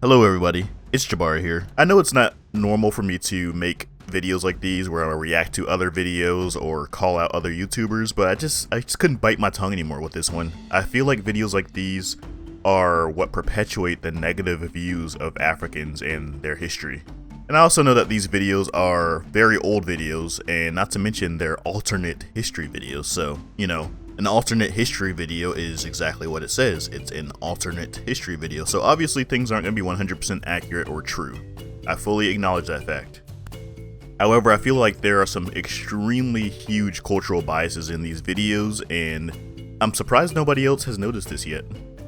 Hello everybody, it's Jabari here. I know it's not normal for me to make videos like these where I react to other videos or call out other YouTubers, but I just couldn't bite my tongue anymore with this one. I feel like videos like these are what perpetuate the negative views of Africans and their history. And I also know that these videos are very old videos, and not to mention they're alternate history videos, so, you know, an alternate history video is exactly what it says. It's an alternate history video, so obviously things aren't going to be 100% accurate or true. I fully acknowledge that fact. However, I feel like there are some extremely huge cultural biases in these videos, and I'm surprised nobody else has noticed this yet.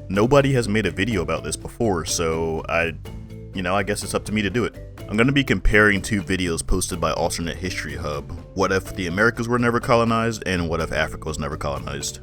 Nobody has made a video about this before, so I guess it's up to me to do it. I'm going to be comparing two videos posted by AlternateHistoryHub. What if the Americas were never colonized, and what if Africa was never colonized?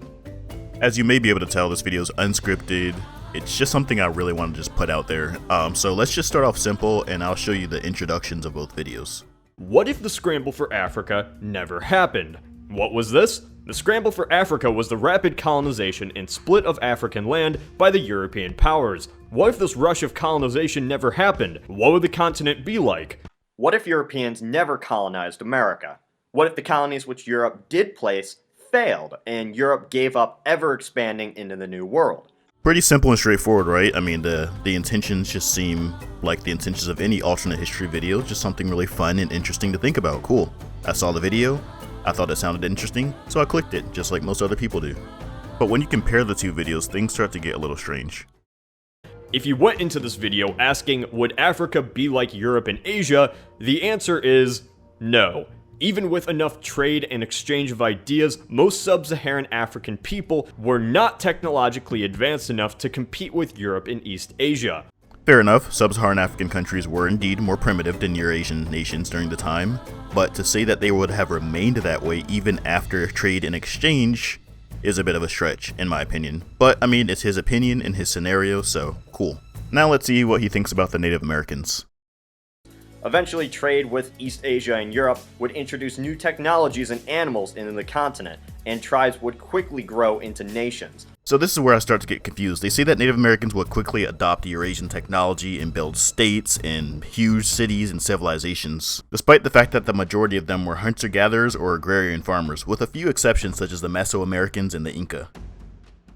As you may be able to tell, this video is unscripted. It's just something I really want to just put out there. So let's just start off simple, and I'll show you the introductions of both videos. What if the scramble for Africa never happened? What was this? The scramble for Africa was the rapid colonization and split of African land by the European powers. What if this rush of colonization never happened? What would the continent be like? What if Europeans never colonized America? What if the colonies which Europe did place failed, and Europe gave up ever expanding into the New World? Pretty simple and straightforward, right? I mean, the intentions just seem like the intentions of any alternate history video, just something really fun and interesting to think about. Cool. I saw the video, I thought it sounded interesting, so I clicked it, just like most other people do. But when you compare the two videos, things start to get a little strange. If you went into this video asking, would Africa be like Europe and Asia, the answer is no. Even with enough trade and exchange of ideas, most sub-Saharan African people were not technologically advanced enough to compete with Europe and East Asia. Fair enough, sub-Saharan African countries were indeed more primitive than Eurasian nations during the time, but to say that they would have remained that way even after trade and exchange is a bit of a stretch, in my opinion. But, I mean, it's his opinion in his scenario, so cool. Now let's see what he thinks about the Native Americans. Eventually, trade with East Asia and Europe would introduce new technologies and animals into the continent, and tribes would quickly grow into nations. So this is where I start to get confused. They say that Native Americans would quickly adopt Eurasian technology and build states and huge cities and civilizations, despite the fact that the majority of them were hunter-gatherers or agrarian farmers, with a few exceptions such as the Mesoamericans and the Inca.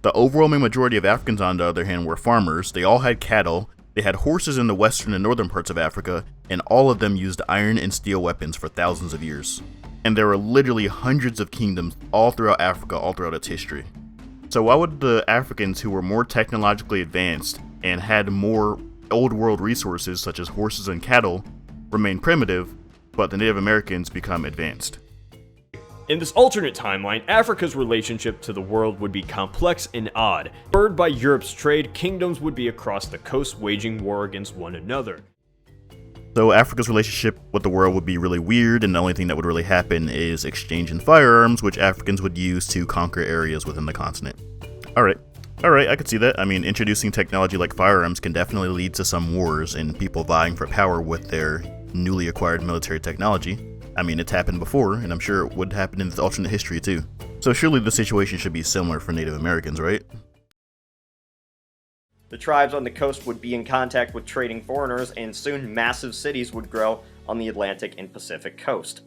The overwhelming majority of Africans, on the other hand, were farmers. They all had cattle, they had horses in the western and northern parts of Africa, and all of them used iron and steel weapons for thousands of years. And there were literally hundreds of kingdoms all throughout Africa, all throughout its history. So why would the Africans who were more technologically advanced and had more old world resources such as horses and cattle remain primitive, but the Native Americans become advanced? In this alternate timeline, Africa's relationship to the world would be complex and odd. Spurred by Europe's trade, kingdoms would be across the coast waging war against one another. So Africa's relationship with the world would be really weird, and the only thing that would really happen is exchange in firearms, which Africans would use to conquer areas within the continent. Alright, I could see that. I mean, introducing technology like firearms can definitely lead to some wars and people vying for power with their newly acquired military technology. I mean, it's happened before, and I'm sure it would happen in this alternate history too. So surely the situation should be similar for Native Americans, right? The tribes on the coast would be in contact with trading foreigners, and soon massive cities would grow on the Atlantic and Pacific coast.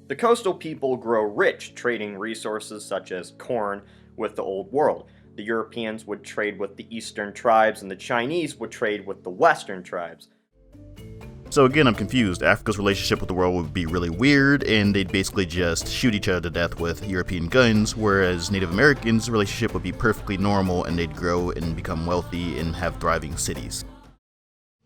The coastal people grow rich, trading resources such as corn with the Old World. The Europeans would trade with the Eastern tribes, and the Chinese would trade with the Western tribes. So again, I'm confused. Africa's relationship with the world would be really weird, and they'd basically just shoot each other to death with European guns, whereas Native Americans' relationship would be perfectly normal, and they'd grow and become wealthy and have thriving cities.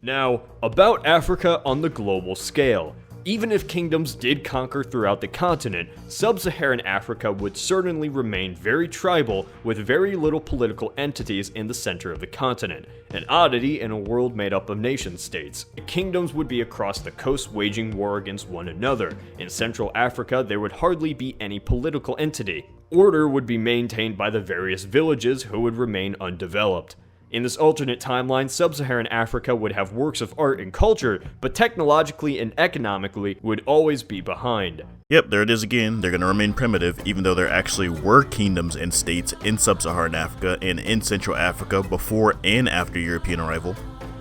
Now, about Africa on the global scale. Even if kingdoms did conquer throughout the continent, sub-Saharan Africa would certainly remain very tribal, with very little political entities in the center of the continent, an oddity in a world made up of nation-states. The kingdoms would be across the coast waging war against one another. In Central Africa, there would hardly be any political entity. Order would be maintained by the various villages who would remain undeveloped. In this alternate timeline, sub-Saharan Africa would have works of art and culture, but technologically and economically would always be behind. Yep, there it is again. They're going to remain primitive, even though there actually were kingdoms and states in sub-Saharan Africa and in Central Africa before and after European arrival.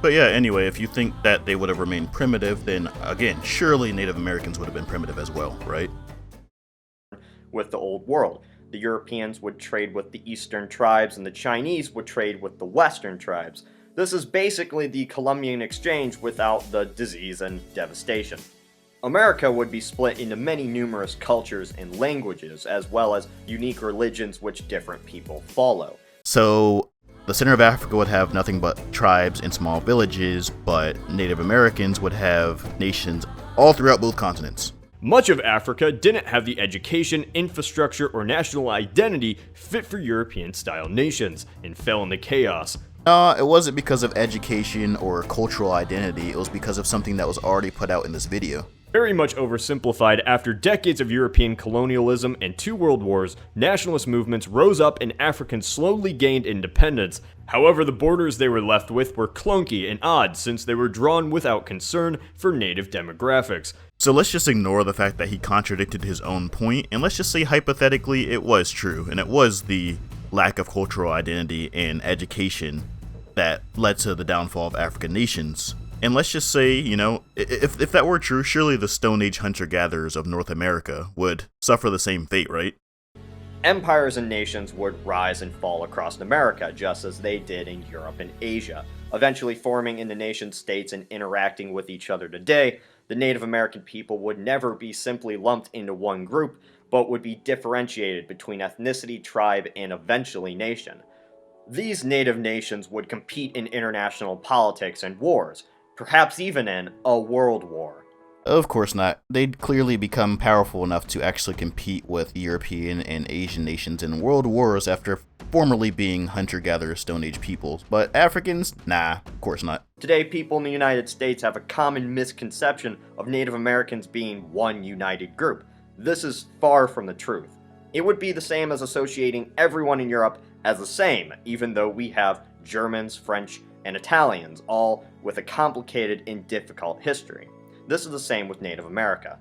But yeah, anyway, if you think that they would have remained primitive, then again, surely Native Americans would have been primitive as well, right? With the Old World, the Europeans would trade with the Eastern tribes and the Chinese would trade with the Western tribes. This is basically the Columbian Exchange without the disease and devastation. America would be split into many numerous cultures and languages, as well as unique religions which different people follow. So the center of Africa would have nothing but tribes and small villages, but Native Americans would have nations all throughout both continents. Much of Africa didn't have the education, infrastructure, or national identity fit for European-style nations, and fell into chaos. It wasn't because of education or cultural identity, it was because of something that was already put out in this video. Very much oversimplified, after decades of European colonialism and 2 world wars, nationalist movements rose up and Africans slowly gained independence. However, the borders they were left with were clunky and odd since they were drawn without concern for native demographics. So let's just ignore the fact that he contradicted his own point, and let's just say hypothetically it was true, and it was the lack of cultural identity and education that led to the downfall of African nations. And let's just say, you know, if that were true, surely the Stone Age hunter-gatherers of North America would suffer the same fate, right? Empires and nations would rise and fall across America, just as they did in Europe and Asia, eventually forming into nation-states and interacting with each other today. The Native American people would never be simply lumped into one group, but would be differentiated between ethnicity, tribe, and eventually nation. These native nations would compete in international politics and wars, perhaps even in a world war. Of course not. They'd clearly become powerful enough to actually compete with European and Asian nations in world wars after formerly being hunter-gatherer Stone Age peoples. But Africans? Nah, of course not. Today, people in the United States have a common misconception of Native Americans being one united group. This is far from the truth. It would be the same as associating everyone in Europe as the same, even though we have Germans, French, and Italians, all with a complicated and difficult history. This is the same with Native America.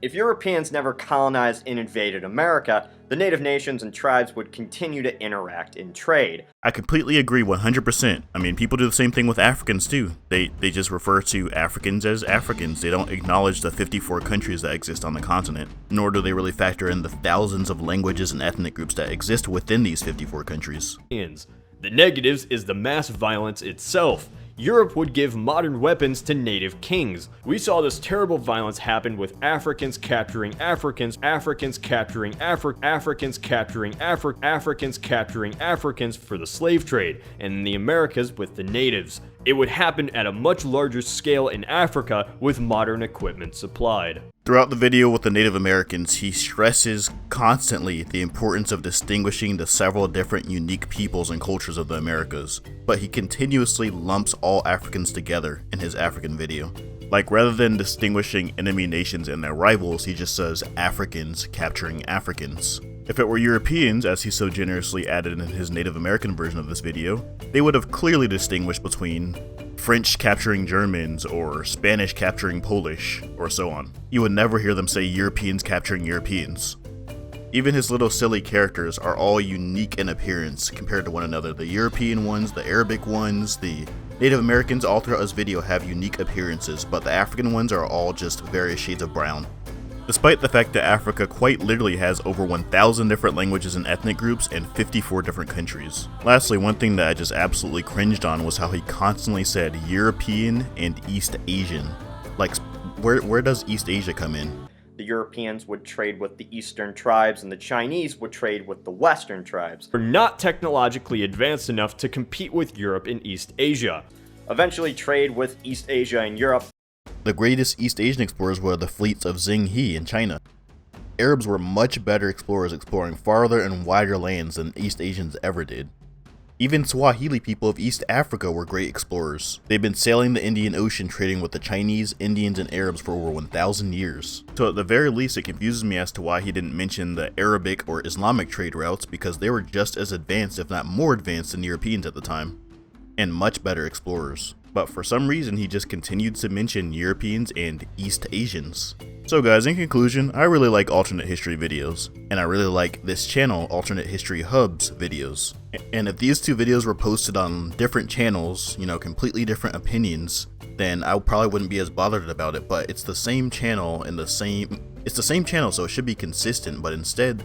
If Europeans never colonized and invaded America, the native nations and tribes would continue to interact and trade. I completely agree 100%. I mean, people do the same thing with Africans too. They just refer to Africans as Africans. They don't acknowledge the 54 countries that exist on the continent, nor do they really factor in the thousands of languages and ethnic groups that exist within these 54 countries. The negatives is the mass violence itself. Europe would give modern weapons to native kings. We saw this terrible violence happen with Africans capturing Africans, Africans capturing Africans capturing Africans capturing Africans for the slave trade, and in the Americas with the natives. It would happen at a much larger scale in Africa with modern equipment supplied. Throughout the video with the Native Americans, he stresses constantly the importance of distinguishing the several different unique peoples and cultures of the Americas, but he continuously lumps all Africans together in his African video. Like, rather than distinguishing enemy nations and their rivals, he just says Africans capturing Africans. If it were Europeans, as he so generously added in his Native American version of this video, they would have clearly distinguished between French capturing Germans or Spanish capturing Polish, or so on. You would never hear them say Europeans capturing Europeans. Even his little silly characters are all unique in appearance compared to one another. The European ones, the Arabic ones, the Native Americans all throughout his video have unique appearances, but the African ones are all just various shades of brown. Despite the fact that Africa quite literally has over 1,000 different languages and ethnic groups and 54 different countries. Lastly, one thing that I just absolutely cringed on was how he constantly said European and East Asian. Like, where does East Asia come in? The Europeans would trade with the Eastern tribes and the Chinese would trade with the Western tribes. We're not technologically advanced enough to compete with Europe and East Asia. Eventually trade with East Asia and Europe. The greatest East Asian explorers were the fleets of Zheng He in China. Arabs were much better explorers, exploring farther and wider lands than East Asians ever did. Even Swahili people of East Africa were great explorers. They've been sailing the Indian Ocean trading with the Chinese, Indians, and Arabs for over 1,000 years. So at the very least, it confuses me as to why he didn't mention the Arabic or Islamic trade routes, because they were just as advanced, if not more advanced, than Europeans at the time, and much better explorers. but for some reason he just continued to mention Europeans and East Asians. So guys, in conclusion, I really like alternate history videos, and I really like this channel, Alternate History Hub's videos. And if these two videos were posted on different channels, you know, completely different opinions, then I probably wouldn't be as bothered about it, but it's the same channel and it's the same channel, so it should be consistent, but instead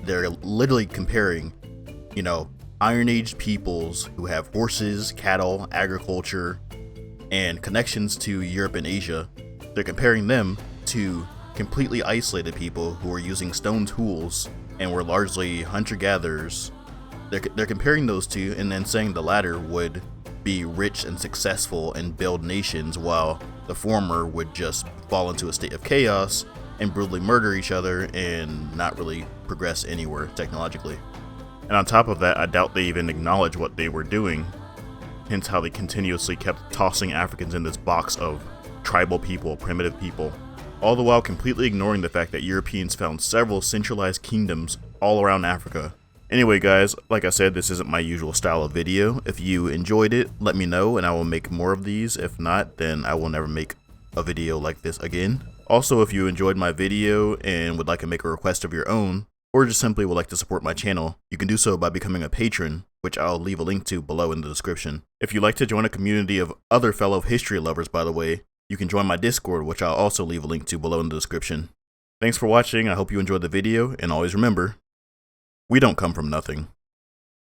they're literally comparing, you know, Iron Age peoples who have horses, cattle, agriculture, and connections to Europe and Asia. They're comparing them to completely isolated people who are using stone tools and were largely hunter-gatherers. They're comparing those two and then saying the latter would be rich and successful and build nations, while the former would just fall into a state of chaos and brutally murder each other and not really progress anywhere technologically. And on top of that, I doubt they even acknowledge what they were doing, hence how they continuously kept tossing Africans in this box of tribal people, primitive people, all the while completely ignoring the fact that Europeans found several centralized kingdoms all around Africa. Anyway guys, like I said, this isn't my usual style of video. If you enjoyed it, let me know and I will make more of these. If not, then I will never make a video like this again. Also, if you enjoyed my video and would like to make a request of your own, or just simply would like to support my channel, you can do so by becoming a patron, which I'll leave a link to below in the description. If you'd like to join a community of other fellow history lovers, by the way, you can join my Discord, which I'll also leave a link to below in the description. Thanks for watching, I hope you enjoyed the video, and always remember, we don't come from nothing.